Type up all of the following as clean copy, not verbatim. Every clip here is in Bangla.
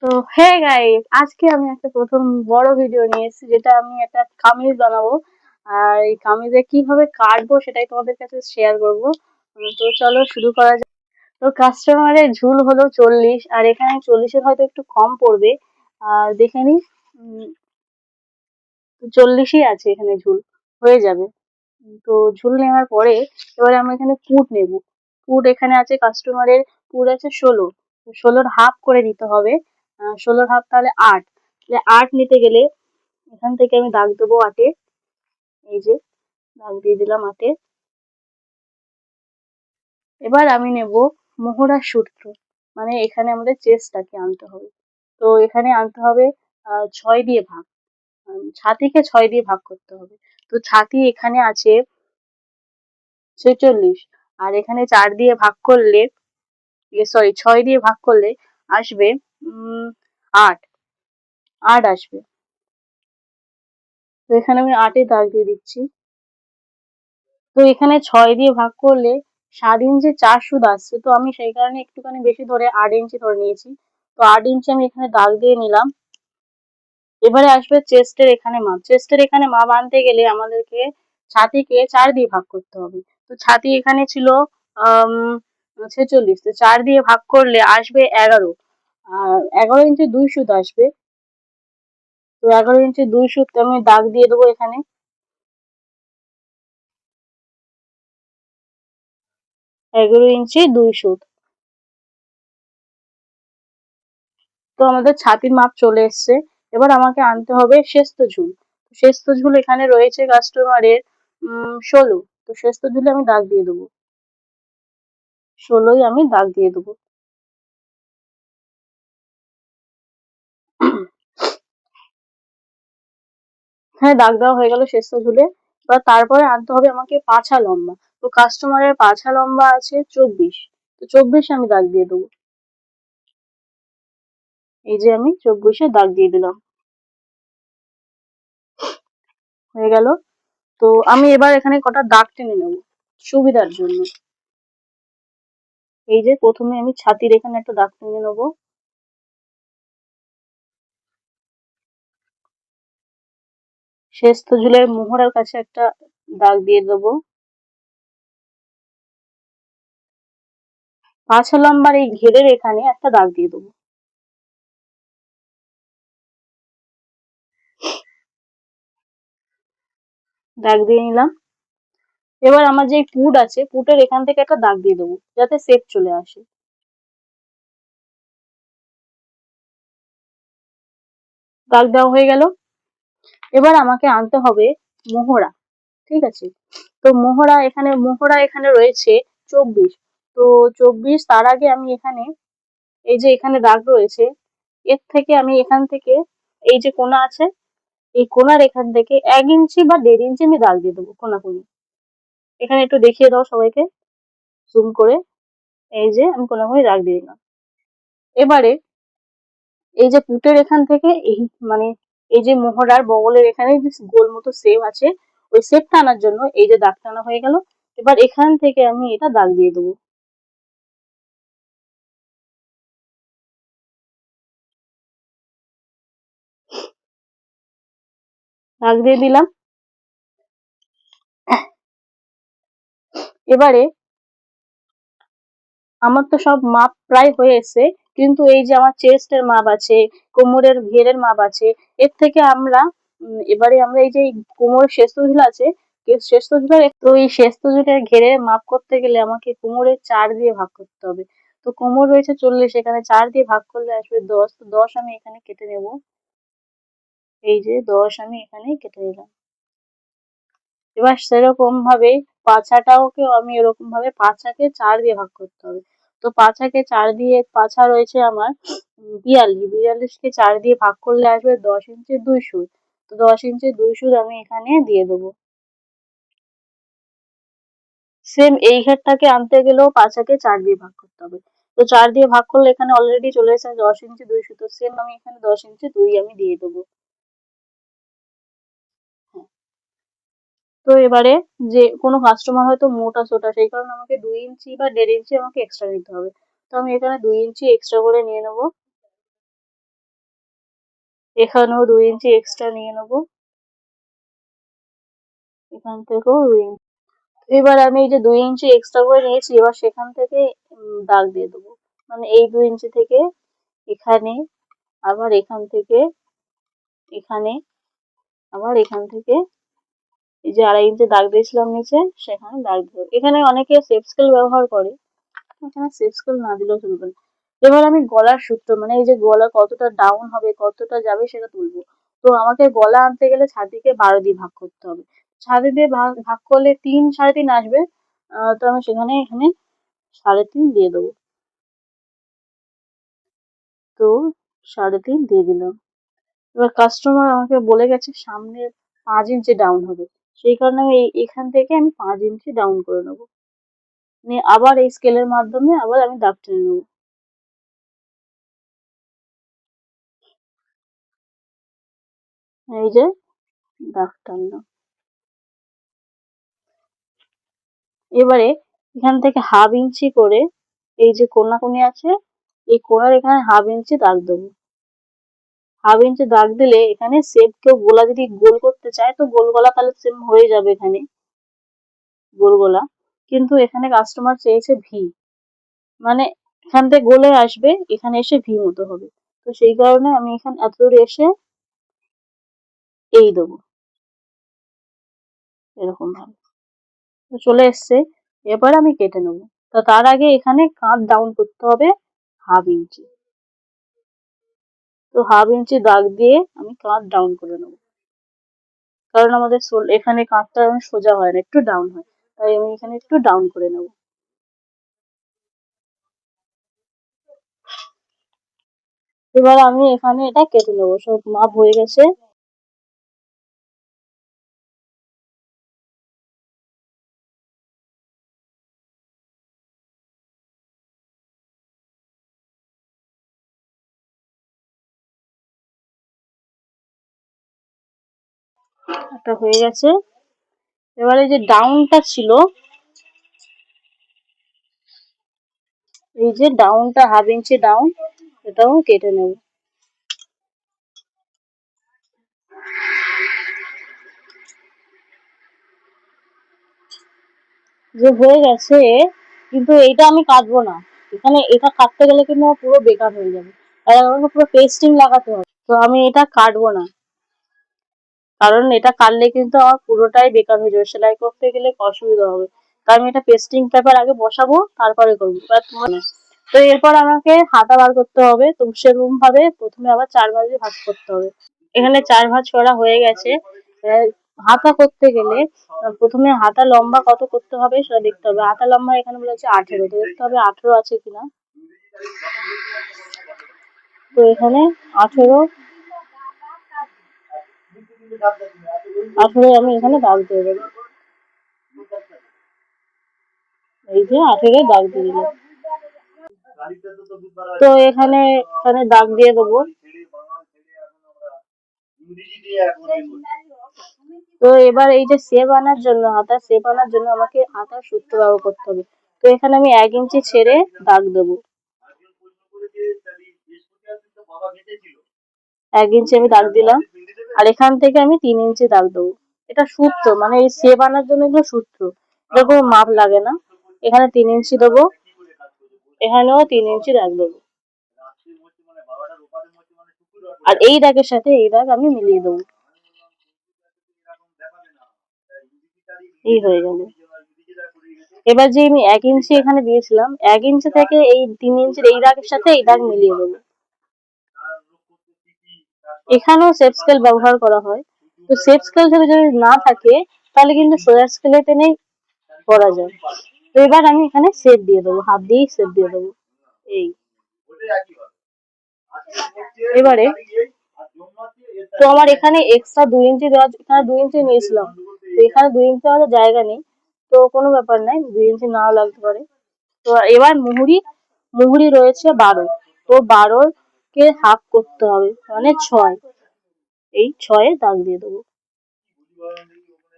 তো হে গাইস, আজকে আমি একটা প্রথম বড় ভিডিও নিয়ে এসেছি, যেটা আমি একটা কামিজ বানাবো। আর এই কামিজে কিভাবে কাটবো সেটাই তোমাদের কাছে শেয়ার করব। তো চলো শুরু করা যাক। তো কাস্টমারের ঝুল হলো 40, আর এখানে 40-এর হয়তো একটু কম পড়বে। আর দেখে নি 40ই আছে এখানে ঝুল, হয়ে যাবে। তো ঝুল নেওয়ার পরে এবারে আমরা এখানে পুট নেব। পুট এখানে আছে কাস্টমারের, পুট আছে 16। 16-র হাফ করে নিতে হবে। 16-র হাফ তাহলে 8। তাহলে 8 নিতে গেলে এখান থেকে আমি দাগ দেবো 8-এ। এই যে দাগ দিয়ে দিলাম 8-এ। এবার আমি নেব মোহরার সূত্র, মানে এখানে আমাদের চেস্টটাকে আনতে হবে। তো এখানে আনতে হবে 6 দিয়ে ভাগ, ছাতিকে 6 দিয়ে ভাগ করতে হবে। তো ছাতি এখানে আছে 46, আর এখানে 4 দিয়ে ভাগ করলে, সরি 6 দিয়ে ভাগ করলে আসবে 8। 8 আসবে। তো এখানে আমি 8-এ দাগ দিয়ে দিচ্ছি। তো এখানে 6 দিয়ে ভাগ করলে 7 ইঞ্চি 4 সুদ আসছে, তো আমি সেই কারণে একটুখানি বেশি ধরে 8 ইঞ্চি ধরে নিয়েছি। তো 8 ইঞ্চি আমি এখানে দাগ দিয়ে নিলাম। এবারে আসবে চেস্টের এখানে মাপ। চেস্টের এখানে মাপ আনতে গেলে আমাদেরকে ছাতিকে 4 দিয়ে ভাগ করতে হবে। তো ছাতি এখানে ছিল 46, তো 4 দিয়ে ভাগ করলে আসবে 11। আর 11 ইঞ্চি 2 সুদ আসবে। তো 11 ইঞ্চি 2 সুদ আমি দাগ দিয়ে দেবো এখানে। 11 ইঞ্চি 2 সুদ। তো আমাদের ছাতির মাপ চলে এসছে। এবার আমাকে আনতে হবে শেস্ত ঝুল। শেস্ত ঝুল এখানে রয়েছে কাস্টমারের 16। তো শেস্ত ঝুলে আমি দাগ দিয়ে দেবো। 16ই আমি দাগ দিয়ে দেবো। হ্যাঁ, দাগ দেওয়া হয়ে গেল শেস্ত ঝুলে। এবার তারপরে আনতে হবে আমাকে পাছা লম্বা। তো কাস্টমারের পাছা লম্বা আছে 24। তো 24 আমি দাগ দিয়ে দেবো। এই যে আমি 24-এ দাগ দিয়ে দিলাম। হয়ে গেল। তো আমি এবার এখানে কটা দাগ টেনে নেব সুবিধার জন্য। এই যে প্রথমে আমি ছাতির এখানে একটা দাগ টেনে নেবো। শেস্ত ঝুলের মোহরার কাছে একটা দাগ দিয়ে দেবো। পাছা লম্বার এই ঘেরের এখানে একটা দাগ দিয়ে দেবো। দাগ দিয়ে নিলাম। এবার আমার যে পুট আছে, পুটের এখান থেকে একটা দাগ দিয়ে দেবো যাতে শেপ চলে আসে। দাগ দেওয়া হয়ে গেল। এবার আমাকে আনতে হবে মোহরা। ঠিক আছে। তো মোহরা এখানে রয়েছে 24। তো 24, তার আগে আমি এখানে এই যে এখানে দাগ রয়েছে, এর থেকে আমি এখান থেকে এই যে কোনা আছে, এই কোনার এখান থেকে 1 ইঞ্চি বা 1.5 ইঞ্চি আমি দাগ দিয়ে দেবো কোনাকুনি। এখানে একটু দেখিয়ে দাও সবাইকে জুম করে। এই যে আমি কোনাকুনি দাগ দিয়ে দিলাম। এবারে এই যে পুটের এখান থেকে এই মানে এই যে মোহরার বগলের এখানে যে গোল মতো সেপ আছে, ওই সেপটা আনার জন্য এই যে দাগ টানা হয়ে গেল। এবার এখান থেকে আমি এটা দাগ দিয়ে দেবো। দাগ দিয়ে দিলাম। এবারে আমার তো সব মাপ প্রায় হয়ে এসছে, কিন্তু এই যে আমার চেস্টের মাপ আছে, কোমরের ঘেরের মাপ আছে, এর থেকে আমরা এবারে আমরা এই যে কোমরের শেষতজুল আছে, শেষতজুলের তো এই শেষতজুলের ঘেরের মাপ করতে গেলে আমাকে কোমরের 4 দিয়ে ভাগ করতে হবে। তো কোমর রয়েছে 40, এখানে 4 দিয়ে ভাগ করলে আসবে 10। তো 10 আমি এখানে কেটে নেব। এই যে 10 আমি এখানে কেটে নিলাম। এবার সেরকম ভাবে পাছাটাকেও আমি এরকম ভাবে পাছাকে 4 দিয়ে ভাগ করতে হবে। তো পাছাকে 4 দিয়ে, পাছা রয়েছে আমার 42, 42কে 4 দিয়ে ভাগ করলে আসবে 10 ইঞ্চি 2 সুদ। তো 10 ইঞ্চি 2 সুদ আমি এখানে দিয়ে দেবো। সেম এই ঘেরটাকে আনতে গেলেও পাছাকে 4 দিয়ে ভাগ করতে হবে। তো 4 দিয়ে ভাগ করলে এখানে অলরেডি চলে এসেছে 10 ইঞ্চি 2 সুদ। তো সেম আমি এখানে 10 ইঞ্চি 2 আমি দিয়ে দেবো। হ্যাঁ। তো এবারে যে কোনো কাস্টমার হয়তো মোটা সোটা, সেই কারণে আমাকে 2 ইঞ্চি বা 1.5 ইঞ্চি আমাকে এক্সট্রা নিতে হবে। তো আমি এখানে 2 ইঞ্চি এক্সট্রা করে নিয়ে নেবো। এখানেও 2 ইঞ্চি এক্সট্রা নিয়ে নেবো, এখান থেকেও 2 ইঞ্চি। এবার আমি এই যে 2 ইঞ্চি এক্সট্রা করে নিয়েছি, এবার সেখান থেকে দাগ দিয়ে দেবো। মানে এই 2 ইঞ্চি থেকে এখানে, আবার এখান থেকে এখানে, আবার এখান থেকে এই যে 2.5 ইঞ্চি দাগ দিয়েছিলাম নিচে, সেখানে দাগ দেবো। এখানে অনেকে শেপ স্কেল ব্যবহার করে, এখানে শেপ স্কেল না দিলেও চলবে। এবার আমি গলার সূত্র, মানে এই যে গলা কতটা ডাউন হবে, কতটা যাবে সেটা তুলবো। তো আমাকে গলা আনতে গেলে ছাতিকে 12 দিয়ে ভাগ করতে হবে। ছাতি দিয়ে ভাগ করলে 3 3.5 আসবে। তো আমি সেখানে এখানে 3.5 দিয়ে দেবো। তো 3.5 দিয়ে দিলাম। এবার কাস্টমার আমাকে বলে গেছে সামনে 5 ইঞ্চি ডাউন হবে, সেই কারণে আমি এখান থেকে আমি 5 ইঞ্চি ডাউন করে নেবো, নিয়ে আবার এই স্কেলের মাধ্যমে আবার আমি দাগ টেনে নেবো। এই যে দাগ টানলাম। এবারে এখান থেকে 1/2 ইঞ্চি করে এই যে কোনাকুনি আছে, এই কোনার এখানে 1/2 ইঞ্চি দাগ দেবো। 1/2 ইঞ্চি দাগ দিলে এখানে শেপ, কেউ গোলা যদি গোল করতে চায় তো গোল গলা তাহলে সেম হয়ে যাবে এখানে গোল গলা, কিন্তু এখানে কাস্টমার চেয়েছে ভি, মানে এখান থেকে গোলে আসবে, এখানে এসে ভি মতো হবে। তো সেই কারণে আমি এখানে এত দূর এসে এই দেবো, এরকম ভাবে। তো চলে এসছে, এবার আমি কেটে নেবো। তো তার আগে এখানে কাঁধ ডাউন করতে হবে 1/2 ইঞ্চি। তো 1/2 ইঞ্চি দাগ দিয়ে আমি কাঁধ ডাউন করে নেবো, কারণ আমাদের এখানে কাঁধটা সোজা হয় না, একটু ডাউন হয়, তাই আমি এখানে একটু ডাউন করে নেবো। এবার আমি এখানে এটা কেটে নেবো, সব মাপ হয়ে গেছে। একটা হয়ে গেছে। এবার এই যে ডাউনটা ছিল, এই যে ডাউনটা 1/2 ইঞ্চি ডাউন, এটাও কেটে নেব। যে হয়ে গেছে, কিন্তু এইটা আমি কাটবো না, এখানে এটা কাটতে গেলে কিন্তু আমার পুরো বেকার হয়ে যাবে, আর আমাকে পুরো পেস্টিং লাগাতে হবে। তো আমি এটা কাটবো না, কারণ এটা কাটলে কিন্তু আমার পুরোটাই বেকার হয়ে যাবে, সেলাই করতে গেলে অসুবিধা হবে। তাই আমি এটা পেস্টিং পেপার আগে বসাবো, তারপরে করবো। তো এরপর আমাকে হাতা বার করতে হবে, তো সেরকম ভাবে প্রথমে আবার 4 ভাঁজে ভাঁজ করতে হবে। এখানে 4 ভাঁজ করা হয়ে গেছে। হাতা করতে গেলে প্রথমে হাতা লম্বা কত করতে হবে সেটা দেখতে হবে। হাতা লম্বা এখানে বলেছে 18, তো দেখতে হবে 18 আছে কিনা। তো এখানে 18 আমি এখানে দাগ দিয়ে দেবো। এই যে 18 দাগ দিয়ে দিলাম। তো এখানে দাগ দিয়ে দেবো। তো এবার এই যে শেপ আনার জন্য, হাতা শেপ আনার জন্য আমাকে হাতার সূত্র ব্যবহার করতে হবে। তো এখানে আমি 1 ইঞ্চি ছেড়ে দাগ দেবো। 1 ইঞ্চি আমি দাগ দিলাম, আর এখান থেকে আমি 3 ইঞ্চি দাগ দেবো। এটা সূত্র, মানে এই শেপ আনার জন্য এগুলো সূত্র, এটা কোনো মাপ লাগে না। এখানে 3 ইঞ্চি দেবো, এখানেও 3 ইঞ্চি দাগ দেবো, আর এই দাগের সাথে এই দাগ আমি মিলিয়ে দেবো। এই হয়ে গেল। এবার যে আমি 1 ইঞ্চি এখানে দিয়েছিলাম, 1 ইঞ্চি থেকে এই 3 ইঞ্চির এই দাগের সাথে এই দাগ মিলিয়ে দেবো। এখানেও শেপ স্কেল ব্যবহার করা হয়। তো শেপ স্কেল যদি না থাকে তাহলে কিন্তু সোজা স্কেলে টেনেই করা যায়। তো এবার আমি এখানে শেপ দিয়ে দেবো, হাত দিয়েই শেপ দিয়ে দেবো। এই এবারে তো আমার এখানে এক্সট্রা 2 ইঞ্চি দেওয়া, এখানে 2 ইঞ্চি নিয়েছিলাম, তো এখানে 2 ইঞ্চি আমাদের জায়গা নেই, তো কোনো ব্যাপার নাই, 2 ইঞ্চি নাও লাগতে পারে। তো এবার মুহুরি রয়েছে 12, তো 12 কে হাফ করতে হবে, মানে 6, এই 6 দাগ দিয়ে দেবো,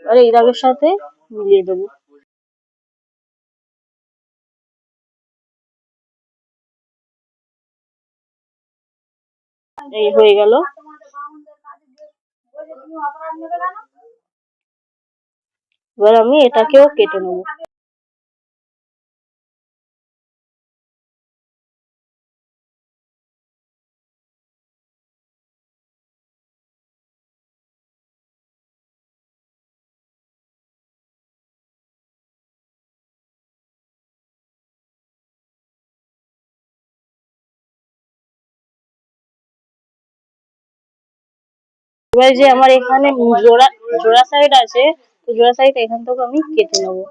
আর এই দাগের সাথে মিলিয়ে দেবো। এই হয়ে গেল। এবার আমি এটাকেও কেটে নেবো। এবার যে আমার এখানে জোড়া জোড়া সাইড আছে, তো জোড়া সাইড এখান থেকে আমি কেটে নেবো।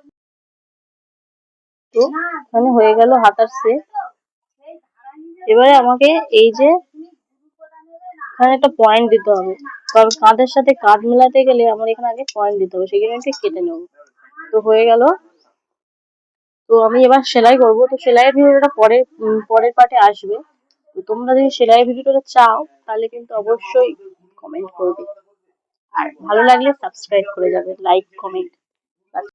তো এখানে হয়ে গেল হাতার সেট। এবারে আমাকে এই যে এখানে একটা পয়েন্ট দিতে হবে, কারণ কাঁধের সাথে কাঁধ মেলাতে গেলে আমার এখানে আগে পয়েন্ট দিতে হবে, সেখানে আমি কেটে নেবো। তো হয়ে গেল। তো আমি এবার সেলাই করব। তো সেলাইয়ের ভিডিওটা পরের পার্টে আসবে। তো তোমরা যদি সেলাই ভিডিওটা চাও তাহলে কিন্তু অবশ্যই কমেন্ট করবে, আর ভালো লাগলে সাবস্ক্রাইব করে যাবে, লাইক কমেন্ট।